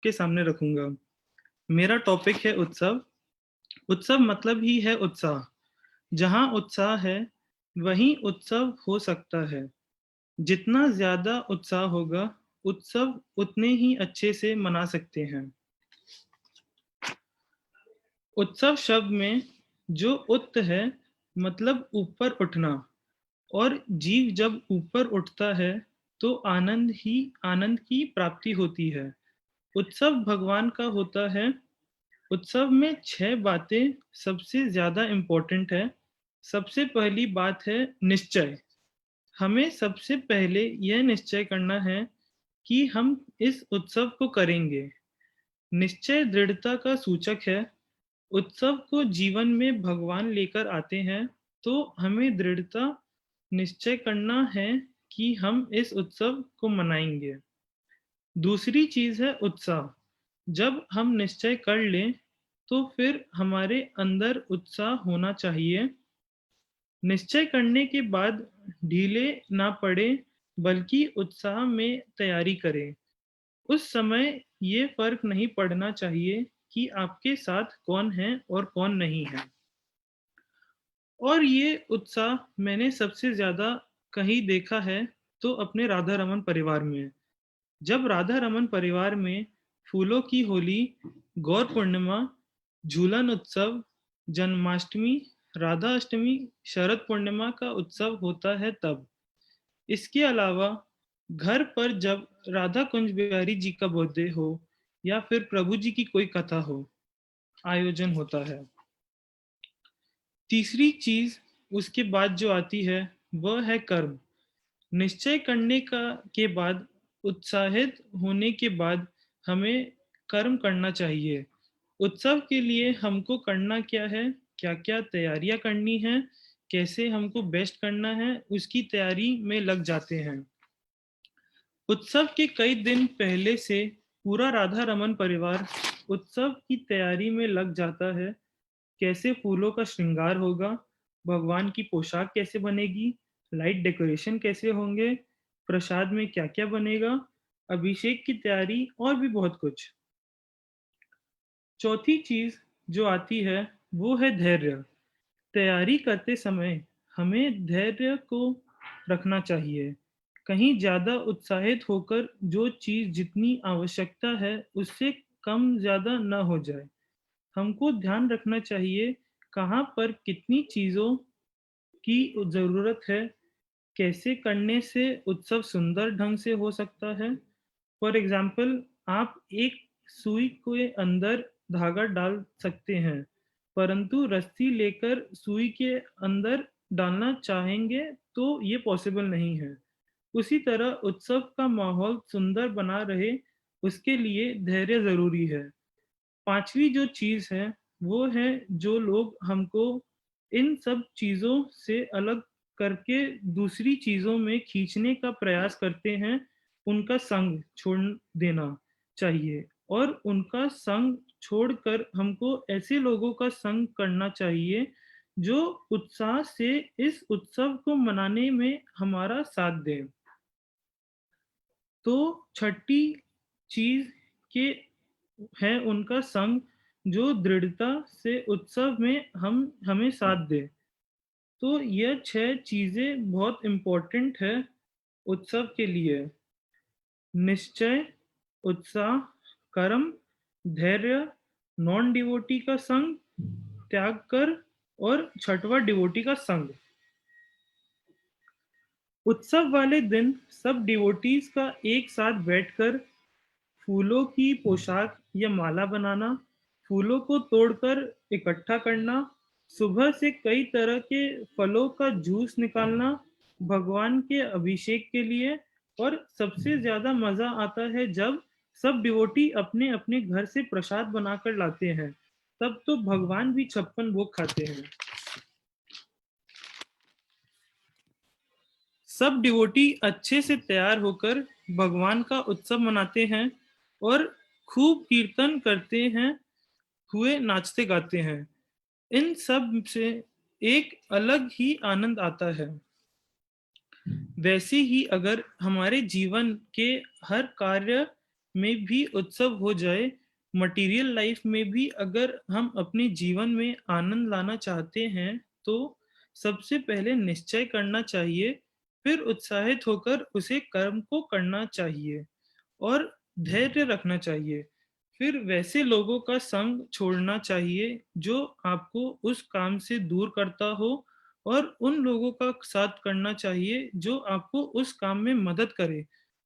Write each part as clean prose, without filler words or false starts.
के सामने रखूंगा। मेरा टॉपिक है उत्सव। उत्सव मतलब ही है उत्साह। जहाँ उत्साह है, वहीं उत्सव हो सकता है। जितना ज्यादा उत्साह होगा, उत्सव उतने ही अच्छे से मना सकते हैं। उत्सव शब्द में जो उत है, मतलब ऊपर उठना। और जीव जब ऊपर उठता है, तो आनंद की प्राप्ति होती है। उत्सव भगवान का होता है। उत्सव में 6 बातें सबसे ज्यादा इम्पोर्टेंट है। सबसे पहली बात है निश्चय। हमें सबसे पहले यह निश्चय करना है कि हम इस उत्सव को करेंगे। निश्चय दृढ़ता का सूचक है। उत्सव को जीवन में भगवान लेकर आते हैं, तो हमें दृढ़ता निश्चय करना है कि हम इस उत्सव को मनाएंगे। दूसरी चीज है उत्साह। जब हम निश्चय कर लें, तो फिर हमारे अंदर उत्साह होना चाहिए। निश्चय करने के बाद ढीले ना पड़े, बल्कि उत्साह में तैयारी करें। उस समय ये फर्क नहीं पड़ना चाहिए कि आपके साथ कौन है और कौन नहीं है। और ये उत्साह मैंने सबसे ज्यादा कहीं देखा है, तो अपने राधा रमन परिवार में। जब राधा रमन परिवार में फूलों की होली, गौर पूर्णिमा, झूलन उत्सव, जन्माष्टमी, राधा अष्टमी, शरद पूर्णिमा का उत्सव होता है तब। इसके अलावा घर पर जब राधा कुंज बिहारी जी का बर्थडे हो, या फिर प्रभु जी की कोई कथा हो, आयोजन होता है। तीसरी चीज उसके बाद जो आती है, वह है कर्म। निश्चय करने का के बाद, उत्साहित होने के बाद, हमें कर्म करना चाहिए। उत्सव के लिए हमको करना क्या है, क्या क्या तैयारियां करनी है, कैसे हमको बेस्ट करना है, उसकी तैयारी में लग जाते हैं। उत्सव के कई दिन पहले से पूरा राधा रमन परिवार उत्सव की तैयारी में लग जाता है। कैसे फूलों का श्रृंगार होगा, भगवान की पोशाक कैसे बनेगी, लाइट डेकोरेशन कैसे होंगे, प्रसाद में क्या क्या बनेगा, अभिषेक की तैयारी और भी बहुत कुछ। चौथी चीज जो आती है, वो है धैर्य। तैयारी करते समय हमें धैर्य को रखना चाहिए। कहीं ज्यादा उत्साहित होकर जो चीज जितनी आवश्यकता है, उससे कम ज्यादा न हो जाए। हमको ध्यान रखना चाहिए कहाँ पर कितनी चीजों की जरूरत है, कैसे करने से उत्सव सुंदर ढंग से हो सकता है। फॉर एग्जाम्पल, आप एक सुई के अंदर धागा डाल सकते हैं, परंतु रस्सी लेकर सुई के अंदर डालना चाहेंगे तो ये पॉसिबल नहीं है। उसी तरह उत्सव का माहौल सुंदर बना रहे, उसके लिए धैर्य जरूरी है। पांचवी जो चीज है, वो है जो लोग हमको इन सब चीजों से अलग करके दूसरी चीजों में खींचने का प्रयास करते हैं, उनका संग छोड़ देना चाहिए। और उनका संग छोड़कर हमको ऐसे लोगों का संग करना चाहिए जो उत्साह से इस उत्सव को मनाने में हमारा साथ दें। तो छठी चीज के है उनका संग, जो दृढ़ता से उत्सव में हम हमें साथ दे। तो यह 6 चीजें बहुत इम्पोर्टेंट है उत्सव के लिए। निश्चय, उत्साह, कर्म, धैर्य, नॉन डिवोटी का संग, त्याग कर, और छठवा डिवोटी का संग। उत्सव वाले दिन सब डिवोटीज का एक साथ बैठकर फूलों की पोशाक या माला बनाना, फूलों को तोड़कर इकट्ठा करना, सुबह से कई तरह के फलों का जूस निकालना भगवान के अभिषेक के लिए। और सबसे ज्यादा मजा आता है जब सब डिवोटी अपने अपने घर से प्रसाद बनाकर लाते हैं, तब तो भगवान भी 56 भोग खाते हैं। सब डिवोटी अच्छे से तैयार होकर भगवान का उत्सव मनाते हैं, और खूब कीर्तन करते हैं, हुए नाचते गाते हैं। इन सब से एक अलग ही आनंद आता है। वैसे ही अगर हमारे जीवन के हर कार्य में भी उत्सव हो जाए, मटेरियल लाइफ में भी अगर हम अपने जीवन में आनंद लाना चाहते हैं, तो सबसे पहले निश्चय करना चाहिए, फिर उत्साहित होकर उसे कर्म को करना चाहिए और धैर्य रखना चाहिए। फिर वैसे लोगों का संग छोड़ना चाहिए जो आपको उस काम से दूर करता हो और उन लोगों का साथ करना चाहिए जो आपको उस काम में मदद करे।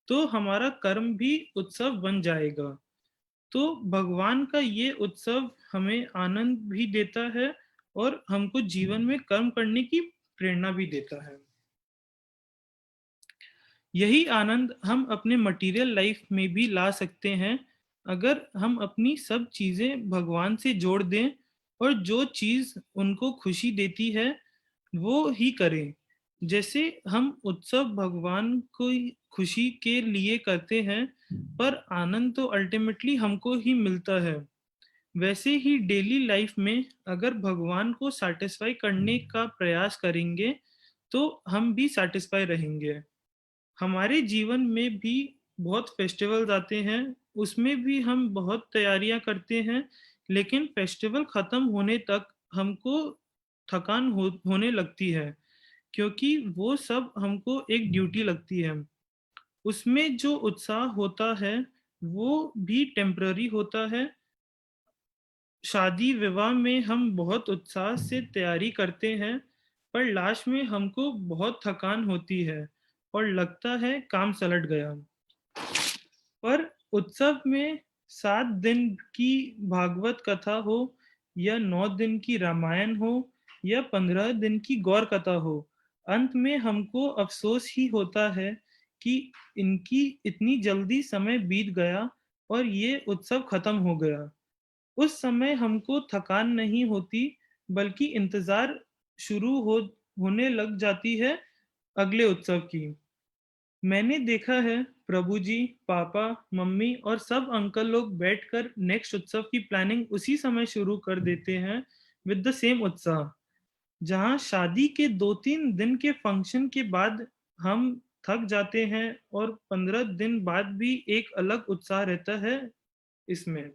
तो हमारा कर्म भी उत्सव बन जाएगा। तो भगवान का ये उत्सव हमें आनंद भी देता है और हमको जीवन में कर्म करने की प्रेरणा भी देता है। यही आनंद हम अपने मटेरियल लाइफ में भी ला सकते हैं अगर हम अपनी सब चीजें भगवान से जोड़ दें और जो चीज उनको खुशी देती है वो ही करें। जैसे हम उत्सव भगवान को खुशी के लिए करते हैं, पर आनंद तो अल्टीमेटली हमको ही मिलता है। वैसे ही डेली लाइफ में अगर भगवान को सैटिस्फाई करने का प्रयास करेंगे तो हम भी सैटिस्फाई रहेंगे। हमारे जीवन में भी बहुत फेस्टिवल्स आते हैं, उसमें भी हम बहुत तैयारियां करते हैं, लेकिन फेस्टिवल खत्म होने तक हमको थकान होने लगती है, क्योंकि वो सब हमको एक ड्यूटी लगती है। उसमें जो उत्साह होता है वो भी टेम्पररी होता है। शादी विवाह में हम बहुत उत्साह से तैयारी करते हैं, पर लास्ट में हमको बहुत थकान होती है और लगता है काम सलट गया। पर उत्सव में 7 दिन की भागवत कथा हो या 9 दिन की रामायण हो या 15 दिन की गौर कथा हो, अंत में हमको अफसोस ही होता है कि इनकी इतनी जल्दी समय बीत गया और ये उत्सव खत्म हो गया। उस समय हमको थकान नहीं होती, बल्कि इंतजार शुरू होने लग जाती है अगले उत्सव की। मैंने देखा है प्रभु जी, पापा, मम्मी और सब अंकल लोग बैठकर नेक्स्ट उत्सव की प्लानिंग उसी समय शुरू कर देते हैं विद द सेम उत्साह। जहां शादी के 2-3 दिन के फंक्शन के बाद हम थक जाते हैं और 15 दिन बाद भी एक अलग उत्साह रहता है इसमें।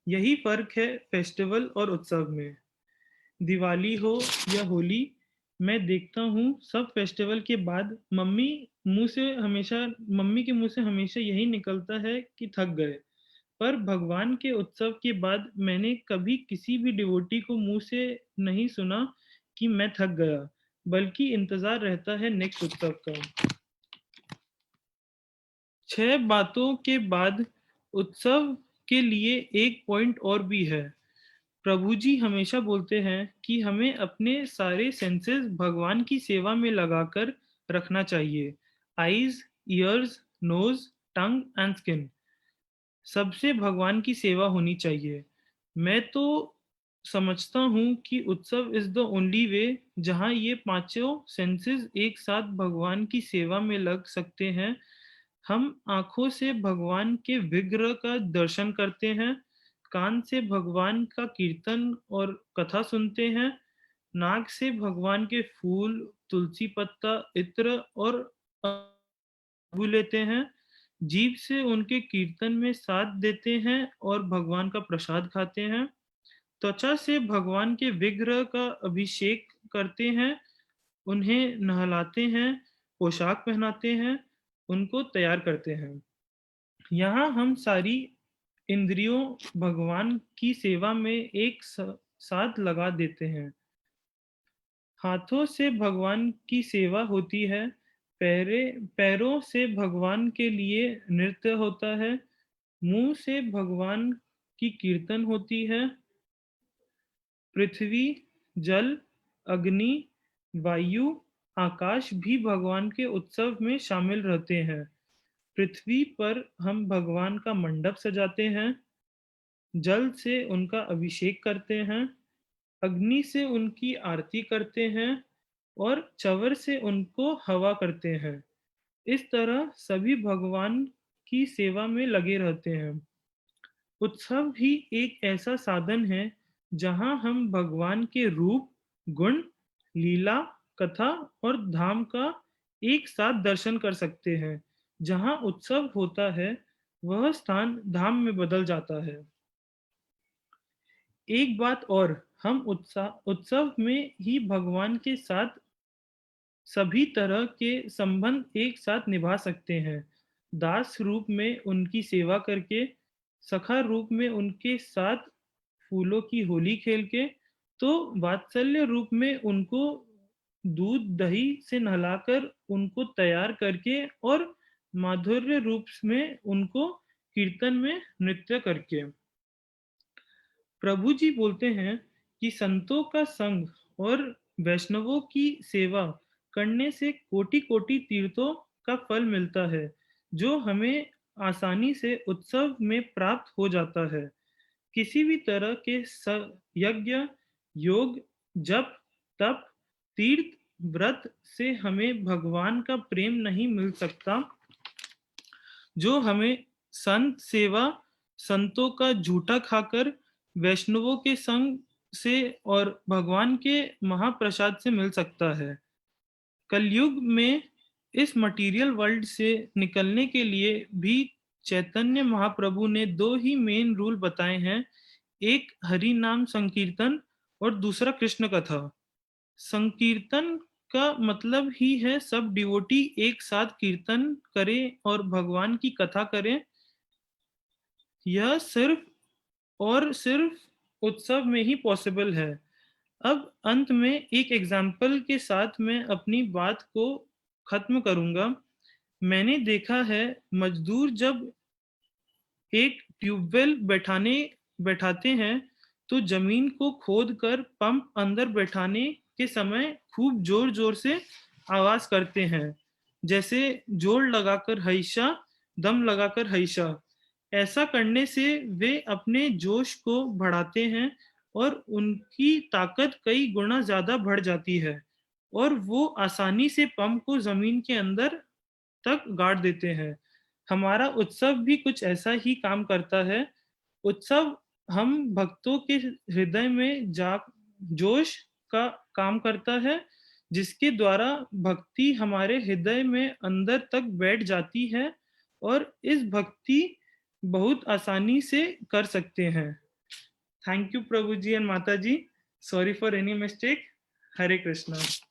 यही फर्क है फेस्टिवल और उत्सव में। दिवाली हो या होली, मैं देखता हूँ सब फेस्टिवल के बाद मम्मी के मुंह से हमेशा यही निकलता है कि थक गए। पर भगवान के उत्सव के बाद मैंने कभी किसी भी डिवोटी को मुंह से नहीं सुना कि मैं थक गया, बल्कि इंतजार रहता है नेक्स्ट उत्सव का। 6 बातों के बाद उत्सव के लिए एक पॉइंट और भी है। प्रभु जी हमेशा बोलते हैं कि हमें अपने सारे सेंसेस भगवान की सेवा में लगाकर रखना चाहिए। Eyes, ears, nose, tongue and skin, सबसे भगवान की सेवा होनी चाहिए। मैं तो समझता हूँ कि उत्सव इज द ओनली वे जहाँ ये पांचों सेंसेस एक साथ भगवान की सेवा में लग सकते हैं। हम आंखों से भगवान के विग्रह का दर्शन करते हैं, कान से भगवान का कीर्तन और कथा सुनते हैं, नाक से भगवान के फूल, तुलसी पत्ता, इत्र और अबू लेते हैं, जीभ से उनके कीर्तन में साथ देते हैं और भगवान का प्रसाद खाते हैं, त्वचा से भगवान के विग्रह का अभिषेक करते हैं, उन्हें नहलाते हैं, पोशाक पहनाते हैं, उनको तैयार करते हैं। यहाँ हम सारी इंद्रियों भगवान की सेवा में एक साथ लगा देते हैं। हाथों से भगवान की सेवा होती है, पैरों से भगवान के लिए नृत्य होता है, मुंह से भगवान की कीर्तन होती है, पृथ्वी, जल, अग्नि, वायु, आकाश भी भगवान के उत्सव में शामिल रहते हैं। पृथ्वी पर हम भगवान का मंडप सजाते हैं, जल से उनका अभिषेक करते हैं, अग्नि से उनकी आरती करते हैं और चवर से उनको हवा करते हैं। इस तरह सभी भगवान की सेवा में लगे रहते हैं। उत्सव भी एक ऐसा साधन है जहां हम भगवान के रूप, गुण, लीला, कथा और धाम का एक साथ दर्शन कर सकते हैं। जहां उत्सव होता है वह स्थान धाम में बदल जाता है। एक बात और, हम उत्सव में ही भगवान के साथ सभी तरह के संबंध एक साथ निभा सकते हैं। दास रूप में उनकी सेवा करके, सखा रूप में उनके साथ फूलों की होली खेल के, तो वात्सल्य रूप में उनको दूध दही से नहलाकर उनको तैयार करके, और माधुर्य रूप में उनको कीर्तन में नृत्य करके। प्रभु जी बोलते हैं कि संतों का संग और वैष्णवों की सेवा करने से कोटि-कोटि तीर्थों का फल मिलता है, जो हमें आसानी से उत्सव में प्राप्त हो जाता है। किसी भी तरह के यज्ञ, योग, जप, तप, तीर्थ, व्रत से हमें भगवान का प्रेम नहीं मिल सकता, जो हमें संत सेवा, संतों का झूठा खाकर, वैष्णवों के संग से और भगवान के महाप्रसाद से मिल सकता है। कलयुग में इस मटेरियल वर्ल्ड से निकलने के लिए भी चैतन्य महाप्रभु ने दो ही मेन रूल बताए हैं। एक हरि नाम संकीर्तन और दूसरा कृष्ण कथा। संकीर्तन का मतलब ही है सब डिवोटी एक साथ कीर्तन करें और भगवान की कथा करें। यह सिर्फ और सिर्फ उत्सव में ही पॉसिबल है। अब अंत में एक एग्जाम्पल के साथ मैं अपनी बात को खत्म करूंगा। मैंने देखा है, मजदूर जब एक ट्यूबवेल बैठाते हैं तो जमीन को खोदकर पंप अंदर बैठाने के समय खूब जोर जोर से आवाज करते हैं, जैसे जोर लगाकर हैशा, दम लगाकर हैशा। ऐसा करने से वे अपने जोश को बढ़ाते हैं और उनकी ताकत कई गुना ज्यादा बढ़ जाती है, और वो आसानी से पंप को जमीन के अंदर तक गाड़ देते हैं। हमारा उत्सव भी कुछ ऐसा ही काम करता है। उत्सव हम भक्तों के हृदय में जा जोश का काम करता है, जिसके द्वारा भक्ति हमारे हृदय में अंदर तक बैठ जाती है, और इस भक्ति बहुत आसानी से कर सकते हैं। थैंक यू प्रभु जी एंड माता जी। Sorry for any mistake. Hare Krishna.